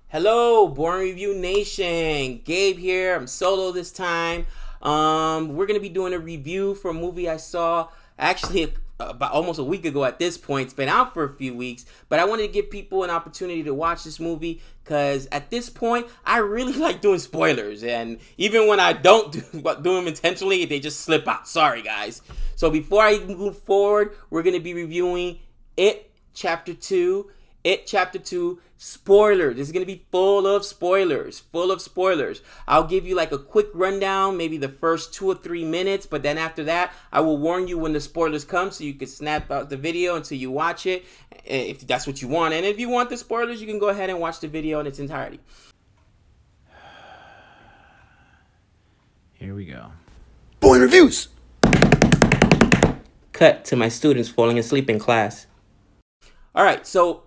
Hello, Born Review Nation. Gabe here. I'm solo this time. We're gonna be doing a review for a movie I saw actually about almost a week ago. At this point, it's been out for a few weeks, but I wanted to give people an opportunity to watch this movie because at this point, I really like doing spoilers, and even when I don't do them intentionally, they just slip out. Sorry, guys. So before I move forward, we're gonna be reviewing It Chapter 2. It Chapter 2 spoiler. This is going to be full of spoilers. Full of spoilers. I'll give you like a quick rundown, maybe the first 2 or 3 minutes, but then after that, I will warn you when the spoilers come so you can snap out the video until you watch it, if that's what you want. And if you want the spoilers, you can go ahead and watch the video in its entirety. Here we go. Boy Reviews! Cut to my students falling asleep in class. All right, so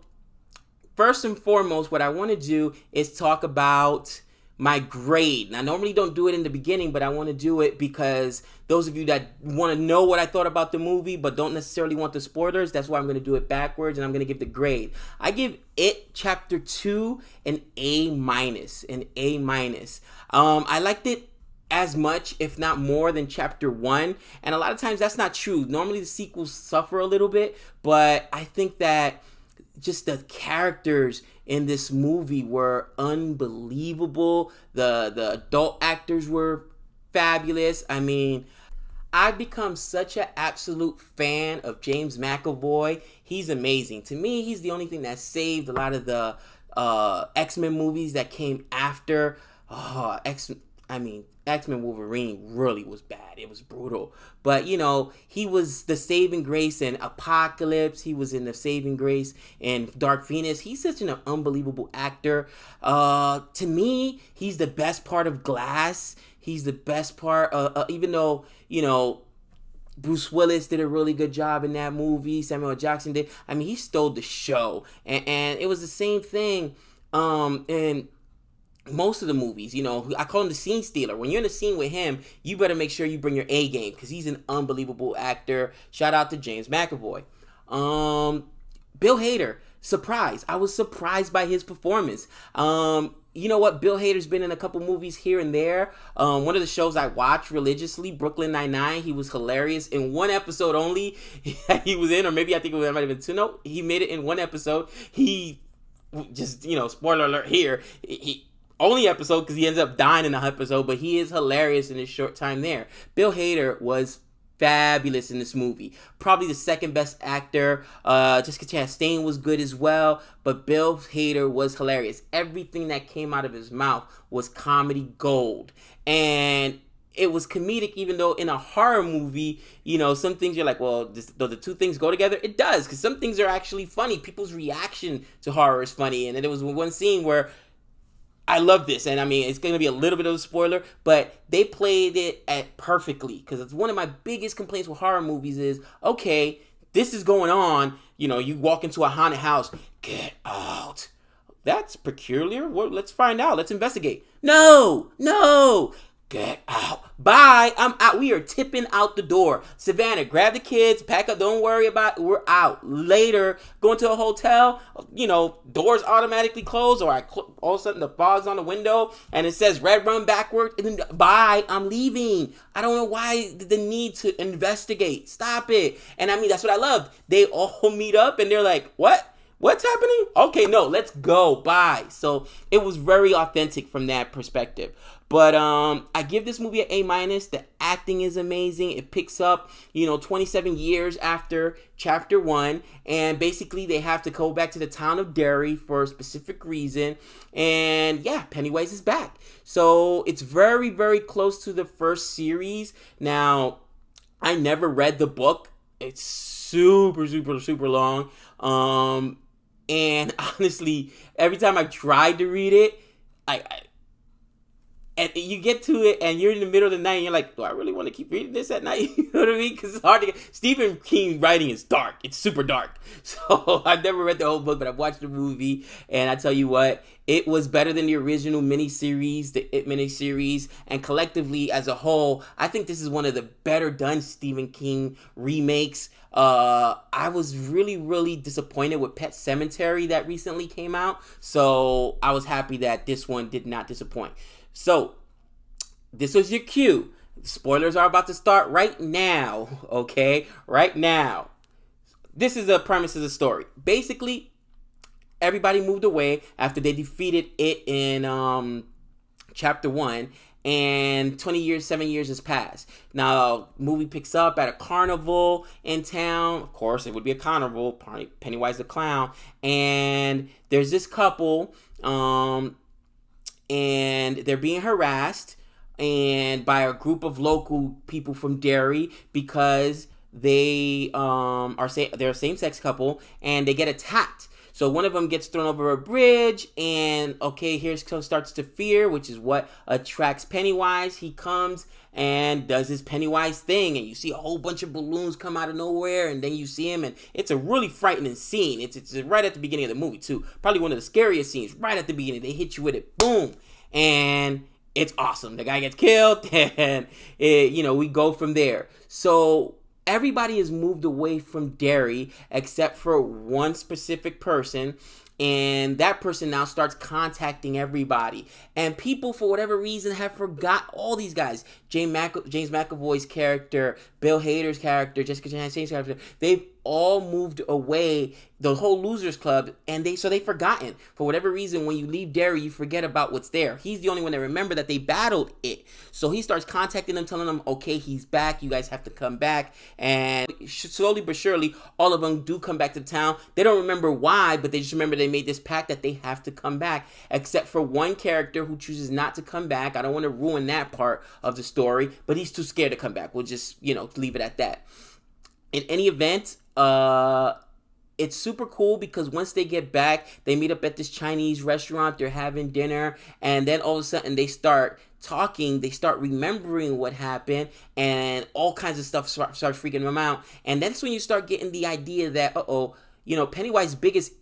first and foremost, what I want to do is talk about my grade. And I normally don't do it in the beginning, but I want to do it because those of you that want to know what I thought about the movie but don't necessarily want the spoilers, that's why I'm going to do it backwards, and I'm going to give the grade. I give It Chapter 2 an A-. An A-. I liked it as much, if not more, than Chapter 1. And a lot of times that's not true. Normally the sequels suffer a little bit, but I think that just the characters in this movie were unbelievable. The adult actors were fabulous. I mean, I've become such an absolute fan of James McAvoy. He's amazing. To me, he's the only thing that saved a lot of the X-Men movies that came after. X-Men Wolverine really was bad. It was brutal. But, you know, he was the saving grace in Apocalypse. He was in the saving grace in Dark Phoenix. He's such an unbelievable actor. To me, he's the best part of Glass. He's the best part, even though, you know, Bruce Willis did a really good job in that movie. Samuel L. Jackson did. I mean, he stole the show. And it was the same thing in most of the movies. You know, I call him the scene stealer. When you're in a scene with him, you better make sure you bring your A game because he's an unbelievable actor. Shout out to James McAvoy. Bill Hader, surprise. I was surprised by his performance. You know what? Bill Hader's been in a couple movies here and there. One of the shows I watch religiously, Brooklyn Nine-Nine, he was hilarious. In one episode only he was in, or maybe I think it might have been two. No, he made it in one episode. He just, you know, spoiler alert here, he only episode because he ends up dying in the episode, but he is hilarious in his short time there. Bill Hader was fabulous in this movie. Probably the second best actor. Jessica Chastain was good as well, but Bill Hader was hilarious. Everything that came out of his mouth was comedy gold. And it was comedic, even though in a horror movie, you know, some things you're like, well, do the two things go together? It does, because some things are actually funny. People's reaction to horror is funny. And then there was one scene where I love this, and I mean, it's going to be a little bit of a spoiler, but they played it perfectly, because it's one of my biggest complaints with horror movies is, okay, this is going on, you know, you walk into a haunted house, get out. That's peculiar. Well, let's find out. Let's investigate. No, get out. Bye. I'm out. We are tipping out the door. Savannah, grab the kids, pack up. Don't worry about it. We're out. Later, going to a hotel, you know, doors automatically close, or all of a sudden the fog's on the window and it says red run backward. And then, bye. I'm leaving. I don't know why the need to investigate. Stop it. And I mean, that's what I loved. They all meet up and they're like, what? What's happening? Okay, no, let's go. Bye. So it was very authentic from that perspective. But I give this movie an A-. The acting is amazing. It picks up, you know, 27 years after Chapter 1. And basically they have to go back to the town of Derry for a specific reason. And yeah, Pennywise is back. So it's very, very close to the first series. Now, I never read the book. It's super, super, super long. And honestly, every time I tried to read it, and you get to it, and you're in the middle of the night, and you're like, do I really want to keep reading this at night? You know what I mean? Because it's hard to get. Stephen King writing is dark. It's super dark. So I've never read the whole book, but I've watched the movie, and I tell you what, it was better than the original miniseries, the It miniseries, and collectively as a whole, I think this is one of the better done Stephen King remakes. I was really, really disappointed with Pet Sematary that recently came out, so I was happy that this one did not disappoint. So, this was your cue. Spoilers are about to start right now, okay? Right now. This is the premise of the story. Basically, everybody moved away after they defeated it in chapter 1, and 7 years has passed. Now, movie picks up at a carnival in town. Of course, it would be a carnival, Pennywise the Clown, and there's this couple, and they're being harassed and by a group of local people from Derry because they're a same-sex couple, and they get attacked. So one of them gets thrown over a bridge, and okay, here starts the fear, which is what attracts Pennywise. He comes and does his Pennywise thing, and you see a whole bunch of balloons come out of nowhere, and then you see him, and it's a really frightening scene. It's right at the beginning of the movie too. Probably one of the scariest scenes. Right at the beginning, they hit you with it, boom, and it's awesome. The guy gets killed, and we go from there. So everybody has moved away from Derry except for one specific person, and that person now starts contacting everybody. And people, for whatever reason, have forgot all these guys. James McAvoy's character, Bill Hader's character, Jessica Chastain's character, they've all moved away, the whole Losers Club, and they've forgotten. For whatever reason, when you leave Derry, you forget about what's there. He's the only one that remember that they battled it. So he starts contacting them, telling them, okay, he's back, you guys have to come back. And slowly but surely, all of them do come back to town. They don't remember why, but they just remember they made this pact that they have to come back, except for one character who chooses not to come back. I don't want to ruin that part of the story, but he's too scared to come back. We'll just, leave it at that. In any event, it's super cool because once they get back, they meet up at this Chinese restaurant, they're having dinner, and then all of a sudden they start talking, they start remembering what happened, and all kinds of stuff starts freaking them out. And that's when you start getting the idea that, Pennywise's biggest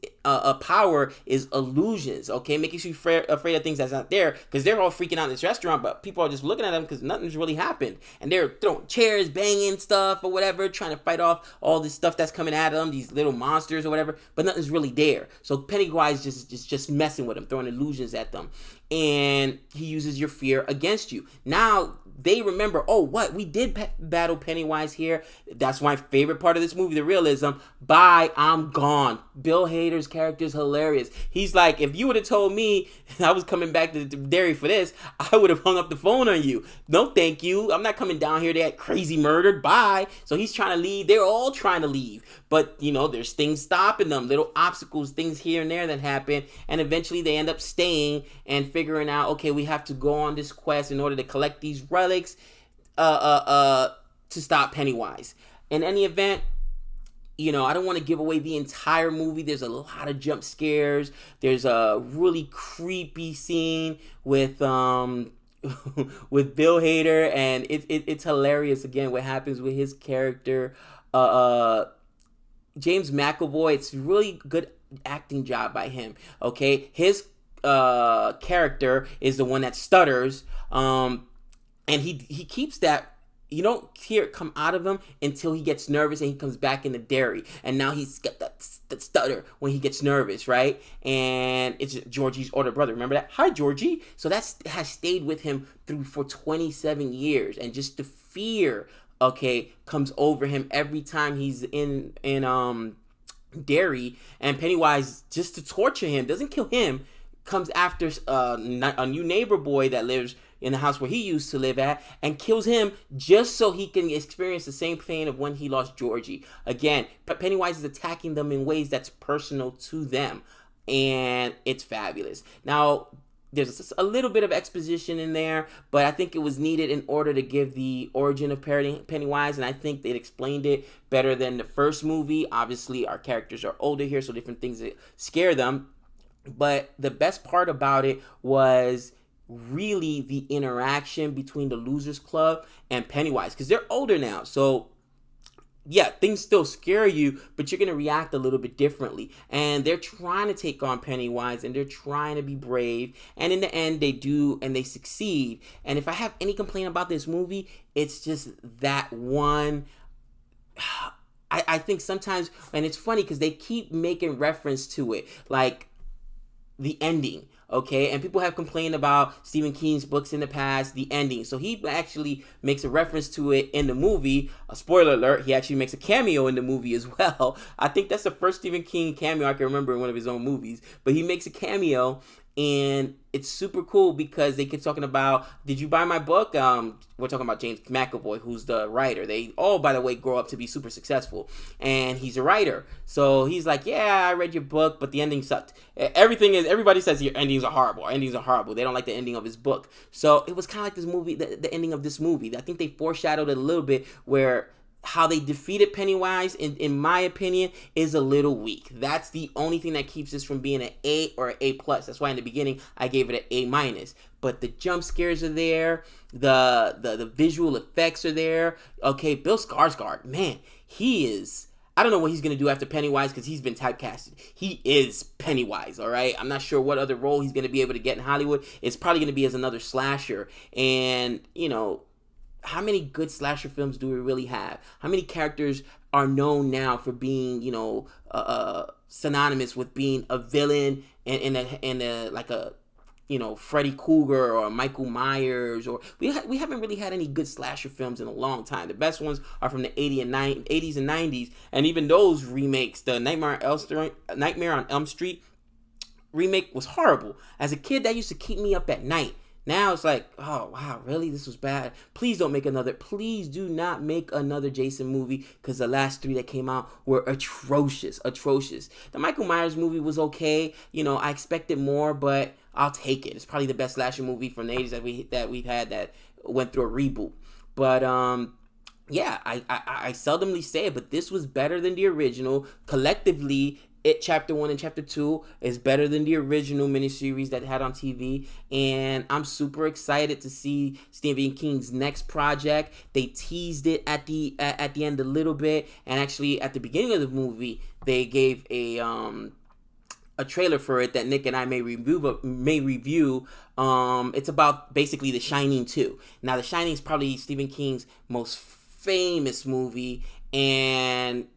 power is illusions, okay? Making you afraid of things that's not there, because they're all freaking out in this restaurant, but people are just looking at them because nothing's really happened. And they're throwing chairs, banging stuff or whatever, trying to fight off all this stuff that's coming at them, these little monsters or whatever, but nothing's really there. So Pennywise just messing with them, throwing illusions at them. And he uses your fear against you. Now, they remember, we did battle Pennywise here. That's my favorite part of this movie, the realism. Bye, I'm gone. Bill Hader's character is hilarious. He's like, if you would have told me I was coming back to Derry for this, I would have hung up the phone on you. No, thank you. I'm not coming down here to get crazy murdered. Bye. So he's trying to leave. They're all trying to leave. But, there's things stopping them, little obstacles, things here and there that happen. And eventually they end up staying and figuring out, okay, we have to go on this quest in order to collect these relics to stop Pennywise. In any event, I don't want to give away the entire movie. There's a lot of jump scares. There's a really creepy scene with with Bill Hader, and it's hilarious again what happens with his character. James McAvoy, it's really good acting job by him. Okay, his character is the one that stutters, and he keeps that. You don't hear it come out of him until he gets nervous and he comes back in the Derry. And now he's got that stutter when he gets nervous, right? And it's Georgie's older brother. Remember that? Hi, Georgie. So that has stayed with him for 27 years. And just the fear, comes over him every time he's in Derry. And Pennywise, just to torture him, doesn't kill him, comes after a new neighbor boy that lives in the house where he used to live at, and kills him just so he can experience the same pain of when he lost Georgie. Again, Pennywise is attacking them in ways that's personal to them, and it's fabulous. Now, there's a little bit of exposition in there, but I think it was needed in order to give the origin of Pennywise, and I think they explained it better than the first movie. Obviously, our characters are older here, so different things that scare them. But the best part about it was really the interaction between the Losers Club and Pennywise, because they're older now. So yeah, things still scare you, but you're going to react a little bit differently. And they're trying to take on Pennywise, and they're trying to be brave. And in the end, they do, and they succeed. And if I have any complaint about this movie, it's just that one. I think sometimes, and it's funny because they keep making reference to it, like the ending. Okay, and people have complained about Stephen King's books in the past, the ending. So he actually makes a reference to it in the movie. A spoiler alert, he actually makes a cameo in the movie as well. I think that's the first Stephen King cameo I can remember in one of his own movies. But he makes a cameo, and it's super cool because they keep talking about, did you buy my book? We're talking about James McAvoy, who's the writer. They all, by the way, grow up to be super successful, and he's a writer. So he's like, yeah, I read your book, but the ending sucked. Everybody says your endings are horrible. Endings are horrible. They don't like the ending of his book. So it was kind of like this movie, the ending of this movie. I think they foreshadowed it a little bit, where how they defeated Pennywise, in my opinion, is a little weak. That's the only thing that keeps this from being an A or an A plus. That's why in the beginning I gave it an A minus. But the jump scares are there, the visual effects are there. Okay, Bill Skarsgård, man, he is. I don't know what he's going to do after Pennywise because he's been typecasted. He is Pennywise, all right? I'm not sure what other role he's going to be able to get in Hollywood. It's probably going to be as another slasher. And, you know, how many good slasher films do we really have? How many characters are known now for being, you know, synonymous with being a villain and like a, you know, Freddy Krueger or Michael Myers, or we haven't really had any good slasher films in a long time. The best ones are from the 80s and 90s, and even those remakes, the Nightmare on Elm Street remake was horrible. As a kid, that used to keep me up at night. Now it's like, oh, wow, really? This was bad. Please please do not make another Jason movie, because the last 3 that came out were atrocious. The Michael Myers movie was okay. You know, I expected more, but I'll take it. It's probably the best slasher movie from the 80s that we've had that went through a reboot. But, yeah, I seldomly say it, but this was better than the original. Collectively, It Chapter 1 and Chapter 2 is better than the original miniseries that had on TV, and I'm super excited to see Stephen King's next project. They teased it at the end a little bit, and actually at the beginning of the movie, they gave a trailer for it that Nick and I may review. It's about basically The Shining 2. Now, The Shining is probably Stephen King's most famous movie, and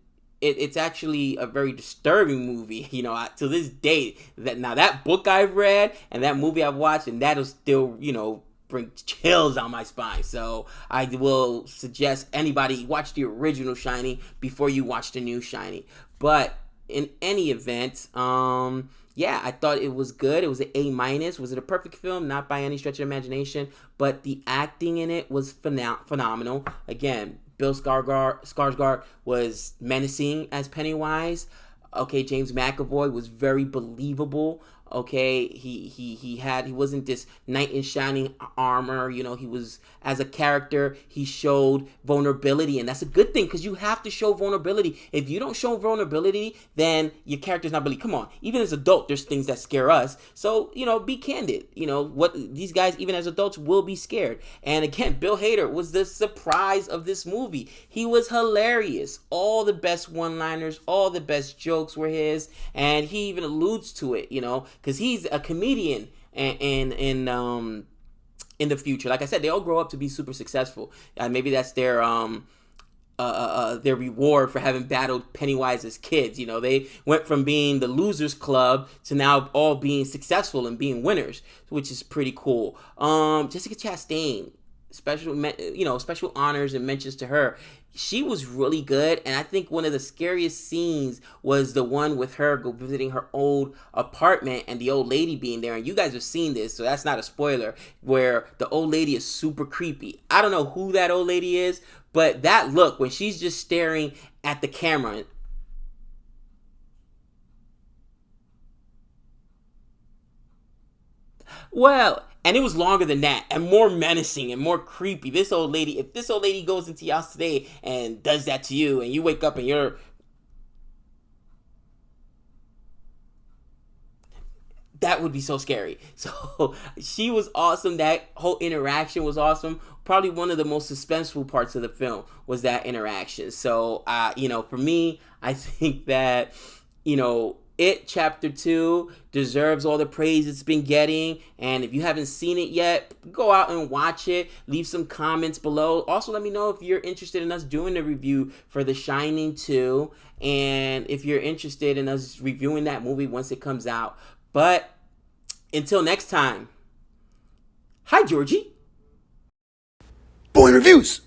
it's actually a very disturbing movie. You know, to this day, that book I've read and that movie I've watched, and that'll still, you know, bring chills down my spine. So I will suggest anybody watch the original Shining before you watch the new Shining. But in any event, yeah, I thought it was good. It was an A minus. Was it a perfect film? Not by any stretch of imagination, but the acting in it was phenomenal. Again, Bill Skarsgård was menacing as Pennywise. Okay, James McAvoy was very believable. Okay, he wasn't this knight in shining armor. You know, he was, as a character, he showed vulnerability, and that's a good thing, because you have to show vulnerability. If you don't show vulnerability, then your character's not believable. Come on, even as adult, there's things that scare us. So, you know, be candid. You know what, these guys, even as adults, will be scared. And again, Bill Hader was the surprise of this movie. He was hilarious. All the best one-liners, all the best jokes were his, and he even alludes to it. You know, because he's a comedian in the future. Like I said, they all grow up to be super successful. Maybe that's their reward for having battled Pennywise as kids. You know, they went from being the losers club to now all being successful and being winners, which is pretty cool. Jessica Chastain, special honors and mentions to her. She was really good, and I think one of the scariest scenes was the one with her visiting her old apartment and the old lady being there. And you guys have seen this, so that's not a spoiler, where the old lady is super creepy. I don't know who that old lady is, but that look when she's just staring at the camera. Well, and it was longer than that, and more menacing and more creepy. If this old lady goes into your house today and does that to you, and you wake up and you're that would be so scary. So she was awesome. That whole interaction was awesome. Probably one of the most suspenseful parts of the film was that interaction. So, for me, I think that, It Chapter 2 deserves all the praise it's been getting. And if you haven't seen it yet, go out and watch it. Leave some comments below. Also, let me know if you're interested in us doing a review for The Shining 2. And if you're interested in us reviewing that movie once it comes out. But until next time, hi, Georgie. Boy Reviews.